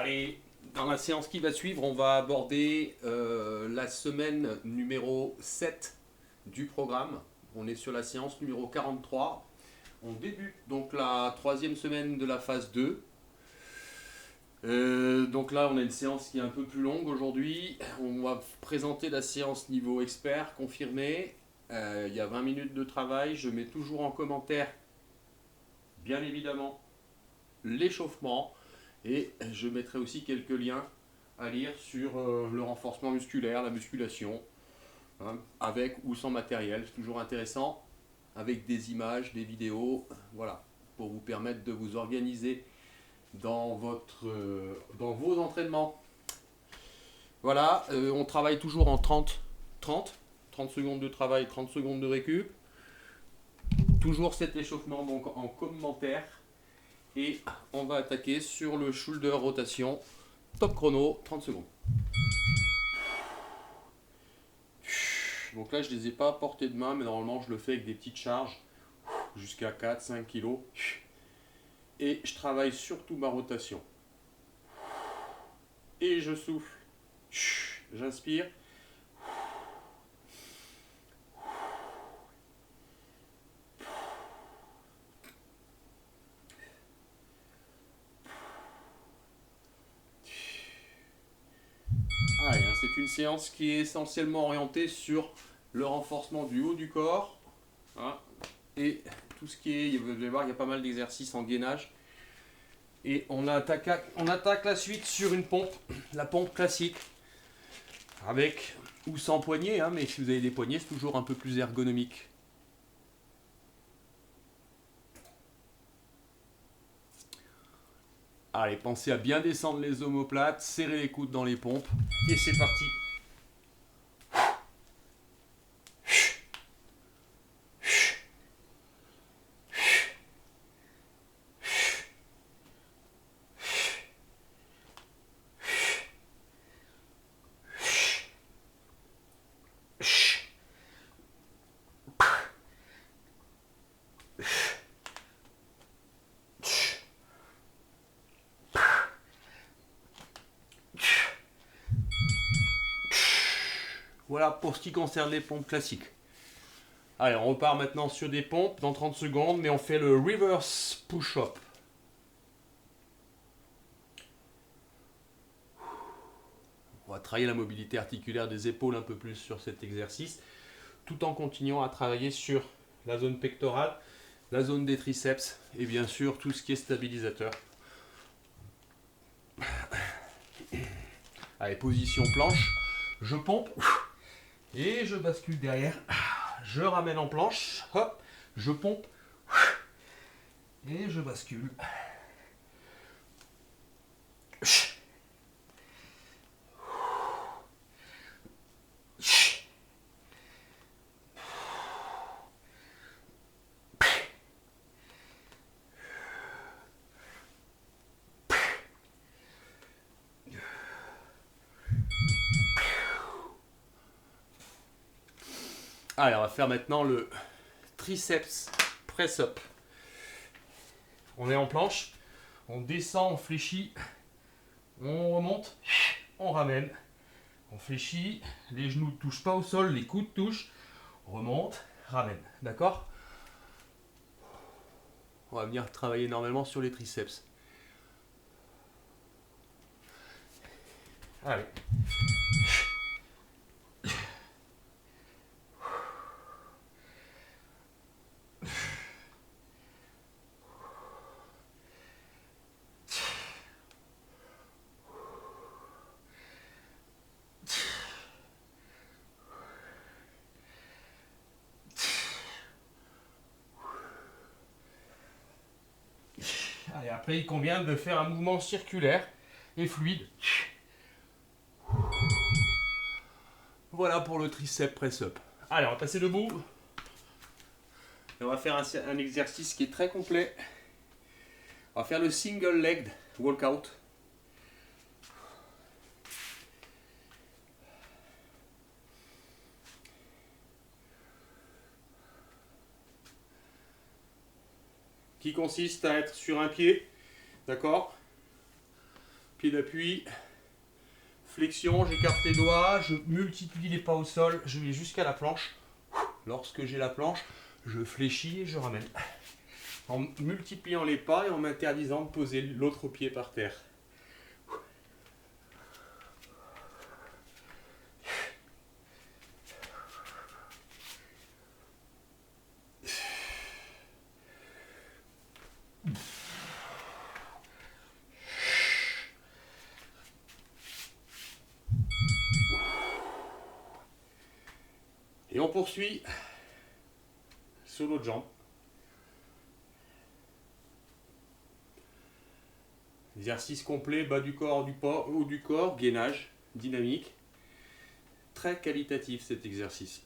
Allez, dans la séance qui va suivre, on va aborder la semaine numéro 7 du programme. On est sur la séance numéro 43. On débute donc la troisième semaine de la phase 2. Donc là, on a une séance qui est un peu plus longue aujourd'hui. On va présenter la séance niveau expert confirmé. Il y a 20 minutes de travail. Je mets toujours en commentaire, bien évidemment, l'échauffement. Et je mettrai aussi quelques liens à lire sur le renforcement musculaire, la musculation, hein, avec ou sans matériel. C'est toujours intéressant, avec des images, des vidéos, voilà, pour vous permettre de vous organiser dans vos entraînements. Voilà, on travaille toujours en 30 secondes de travail, 30 secondes de récup. Toujours cet échauffement donc en commentaire. Et on va attaquer sur le shoulder rotation. Top chrono, 30 secondes. Donc là, je ne les ai pas à portée de main, mais normalement, je le fais avec des petites charges jusqu'à 4-5 kg. Et je travaille surtout ma rotation. Et je souffle. J'inspire. Allez, hein, c'est une séance qui est essentiellement orientée sur le renforcement du haut du corps, hein, et tout ce qui est, vous allez voir, il y a pas mal d'exercices en gainage. Et on attaque la suite sur une pompe, la pompe classique, avec ou sans poignée, hein, mais si vous avez des poignées, c'est toujours un peu plus ergonomique. Allez, pensez à bien descendre les omoplates, serrer les coudes dans les pompes, et c'est parti. Voilà pour ce qui concerne les pompes classiques. Allez, on repart maintenant sur des pompes dans 30 secondes, mais on fait le reverse push-up. On va travailler la mobilité articulaire des épaules un peu plus sur cet exercice, tout en continuant à travailler sur la zone pectorale, la zone des triceps et bien sûr tout ce qui est stabilisateur. Allez, position planche, je pompe et je bascule derrière. Je ramène en planche, hop, je pompe et je bascule. Allez, on va faire maintenant le triceps press-up. On est en planche, on descend, on fléchit, on remonte, on ramène, on fléchit, les genoux ne touchent pas au sol, les coudes touchent, on remonte, ramène, d'accord? On va venir travailler énormément sur les triceps. Allez. Allez, après, il convient de faire un mouvement circulaire et fluide. Voilà pour le tricep press-up. Allez, on va passer debout. Et on va faire un exercice qui est très complet. On va faire le single leg workout. Qui consiste à être sur un pied, d'accord? pied d'appui, flexion, j'écarte les doigts, je multiplie les pas au sol, je vais jusqu'à la planche. Lorsque j'ai la planche, je fléchis et je ramène. En multipliant les pas et en m'interdisant de poser l'autre pied par terre. Et on poursuit sur l'autre jambe. Exercice complet, bas du corps, haut du corps, gainage, dynamique. Très qualitatif cet exercice.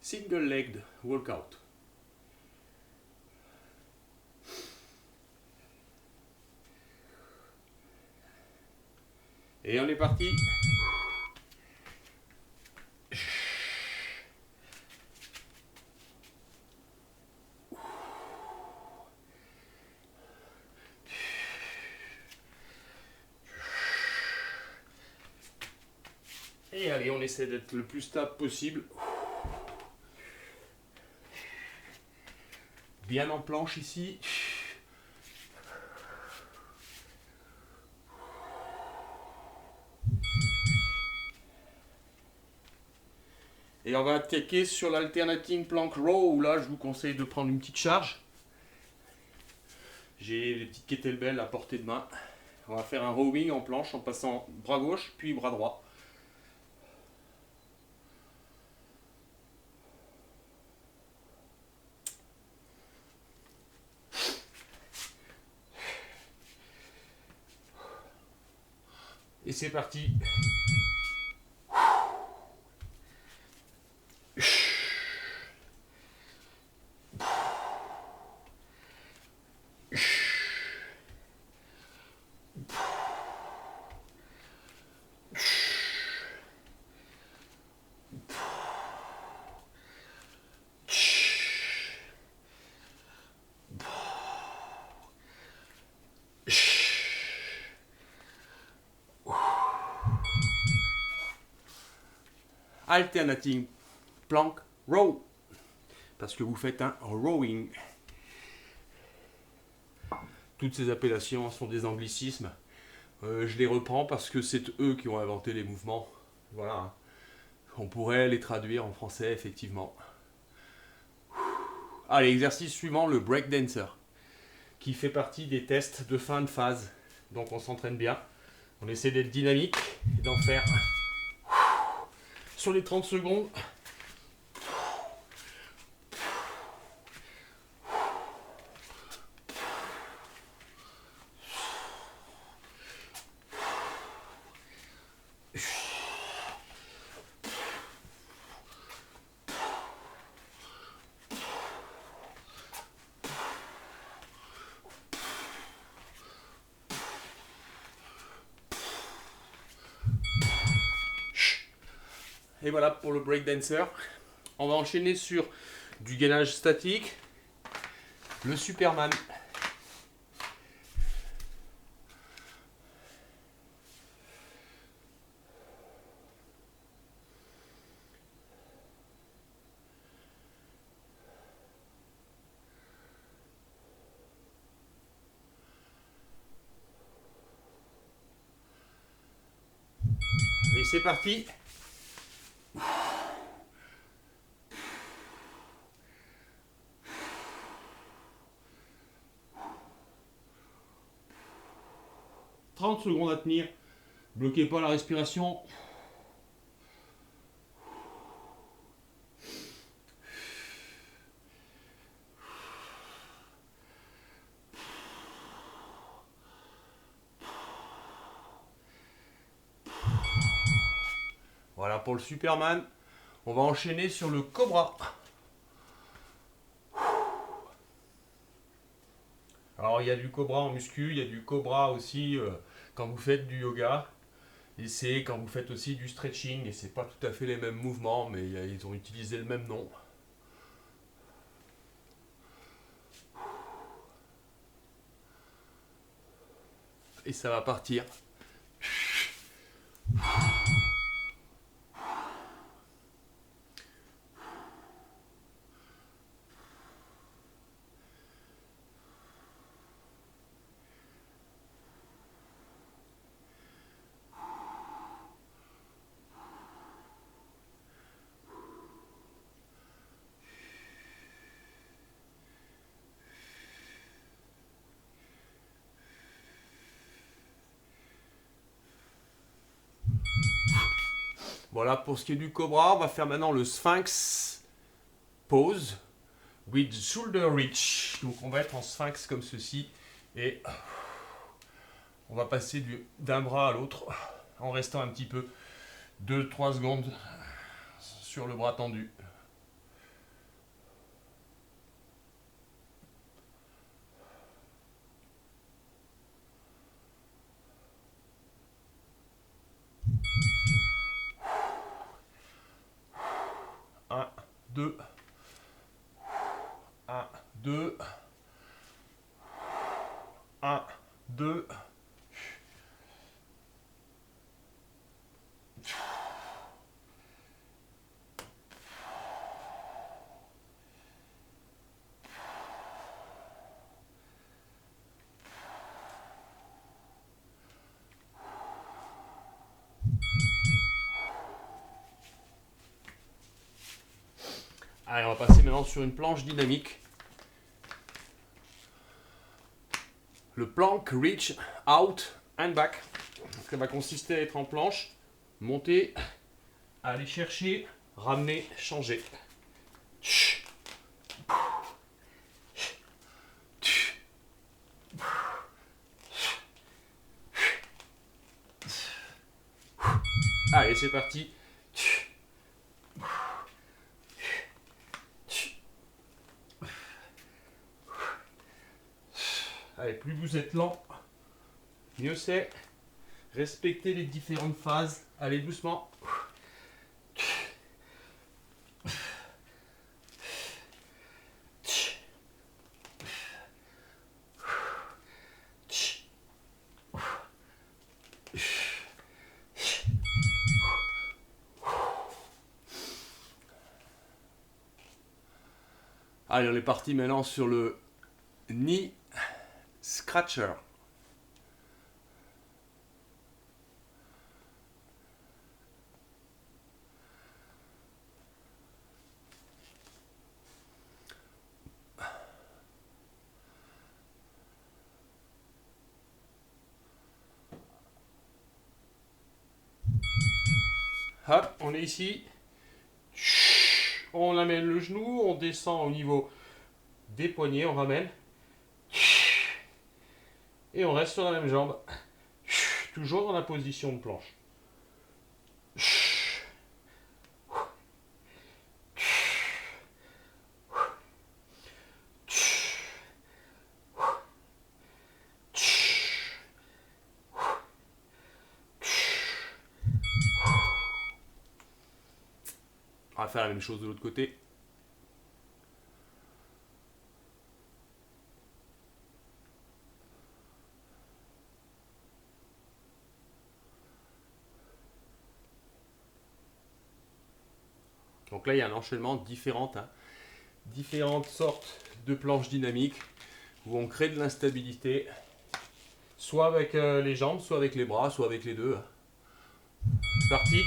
Single-legged workout. Et on est parti. Et allez, on essaie d'être le plus stable possible. Bien en planche ici. Et on va attaquer sur l'alternating plank row, où là je vous conseille de prendre une petite charge. J'ai les petites kettlebells à portée de main. On va faire un rowing en planche en passant bras gauche puis bras droit. Et c'est parti. Alternating plank row, parce que vous faites un rowing. Toutes ces appellations sont des anglicismes. Je les reprends parce que c'est eux qui ont inventé les mouvements. Voilà. On pourrait les traduire en français, effectivement. Allez, exercice suivant, le breakdancer, qui fait partie des tests de fin de phase. Donc on s'entraîne bien. On essaie d'être dynamique et d'en faire sur les 30 secondes. Et voilà pour le breakdancer. On va enchaîner sur du gainage statique, le Superman. Et c'est parti. « 30 secondes à tenir. Bloquez pas la respiration. Voilà pour le Superman. On va enchaîner sur le Cobra. Alors il y a du Cobra en muscu, il y a du Cobra aussi quand vous faites du yoga. Et c'est quand vous faites aussi du stretching. Et c'est pas tout à fait les mêmes mouvements, mais ils ont utilisé le même nom. Et ça va partir. Voilà, pour ce qui est du cobra, on va faire maintenant le sphinx pose with shoulder reach. Donc on va être en sphinx comme ceci et on va passer d'un bras à l'autre en restant un petit peu 2-3 secondes sur le bras tendu. Un, deux, 1, 2, 1, 2. Allez, on va passer maintenant sur une planche dynamique. Le plank reach out and back. Ça va consister à être en planche, monter, aller chercher, ramener, changer. Allez, c'est parti. Allez, plus vous êtes lent, mieux c'est. Respectez les différentes phases. Allez doucement. Allez, on est parti maintenant sur le knee scratcher. Hop, on est ici. On amène le genou, on descend au niveau des poignets, on ramène. Et on reste sur la même jambe. Toujours dans la position de planche. On va faire la même chose de l'autre côté. Donc là, il y a un enchaînement différent, différentes sortes de planches dynamiques où on crée de l'instabilité, soit avec les jambes, soit avec les bras, soit avec les deux. C'est parti.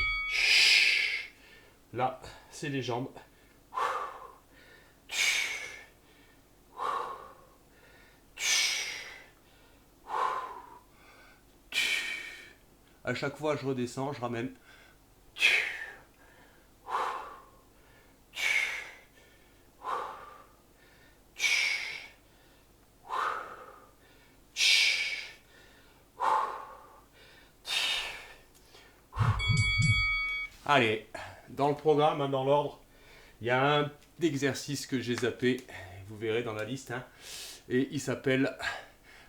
Là, c'est les jambes. À chaque fois, je redescends, je ramène. Allez, dans le programme, dans l'ordre, il y a un exercice que j'ai zappé, vous verrez dans la liste, et il s'appelle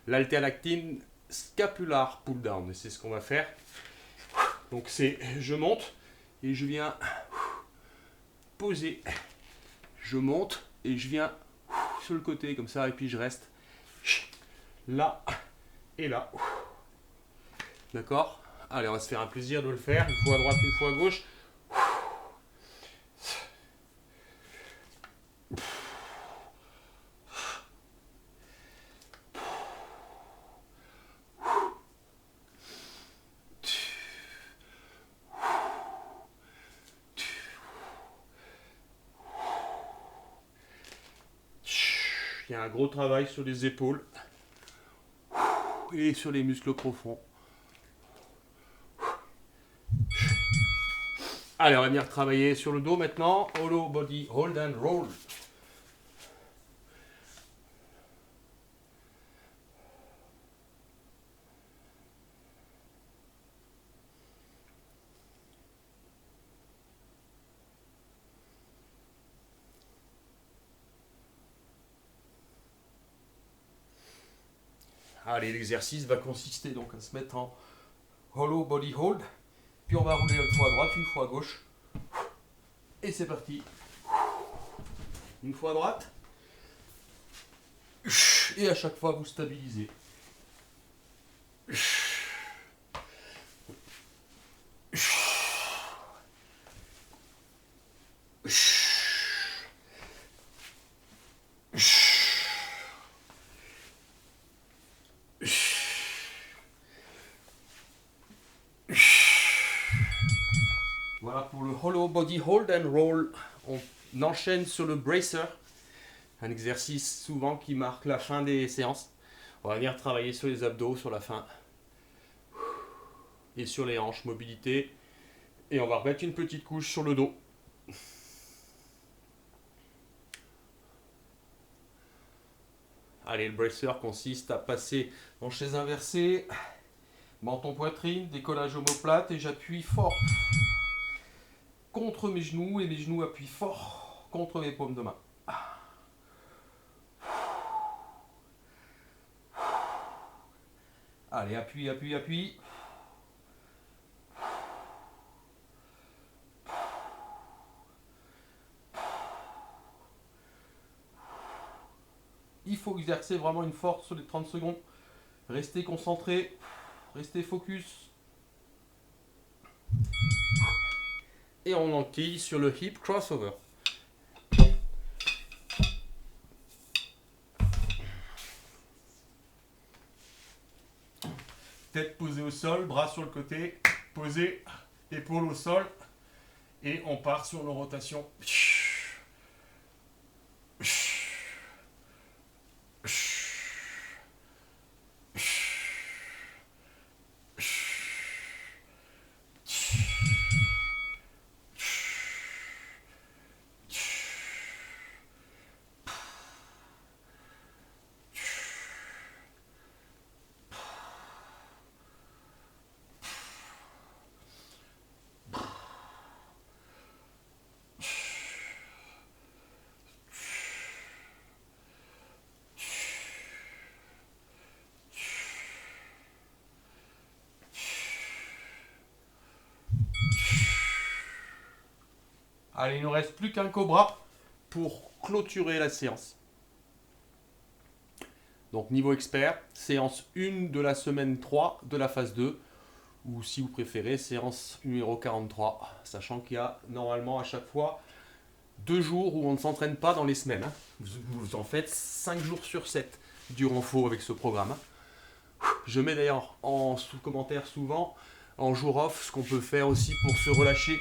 l'alternactine scapular pull down. Et c'est ce qu'on va faire. Donc c'est, je monte et je viens poser. Je monte et je viens sur le côté comme ça, et puis je reste là et là. D'accord? Allez, on va se faire un plaisir de le faire. Une fois à droite, une fois à gauche. Il y a un gros travail sur les épaules et sur les muscles profonds. Allez, on va venir travailler sur le dos maintenant. Hollow body hold and roll. Allez, l'exercice va consister donc à se mettre en hollow body hold. Puis on va rouler une fois à droite, une fois à gauche. Et c'est parti. Une fois à droite. Et à chaque fois, vous stabilisez. Voilà pour le hollow body hold and roll. On enchaîne sur le bracer, un exercice souvent qui marque la fin des séances. On va venir travailler sur les abdos sur la fin et sur les hanches, mobilité. Et on va remettre une petite couche sur le dos. Allez, le bracer consiste à passer en chaise inversée, menton poitrine, décollage omoplate et j'appuie fort contre mes genoux et mes genoux appuient fort contre mes paumes de main. Allez, appuie, appuie, appuie. Il faut exercer vraiment une force sur les 30 secondes. Restez concentré, restez focus. Et on enquille sur le hip crossover. Tête posée au sol, bras sur le côté, posé, épaule au sol. Et on part sur nos rotations. Allez, il ne nous reste plus qu'un cobra pour clôturer la séance. Donc niveau expert, séance 1 de la semaine 3 de la phase 2, ou si vous préférez, séance numéro 43, sachant qu'il y a normalement à chaque fois 2 jours où on ne s'entraîne pas dans les semaines. Vous en faites 5 jours sur 7 du renfort avec ce programme. Je mets d'ailleurs en sous-commentaire souvent, en jour off, ce qu'on peut faire aussi pour se relâcher.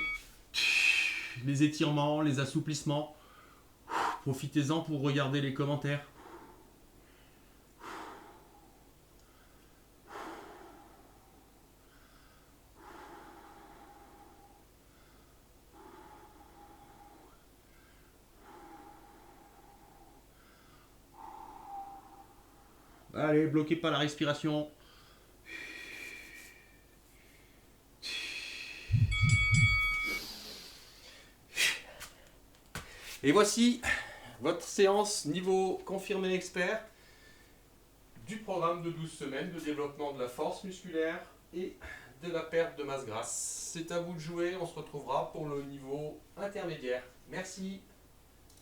Les étirements, les assouplissements. Profitez-en pour regarder les commentaires. Allez, bloquez pas la respiration. Et voici votre séance niveau confirmé expert du programme de 12 semaines de développement de la force musculaire et de la perte de masse grasse. C'est à vous de jouer, on se retrouvera pour le niveau intermédiaire. Merci.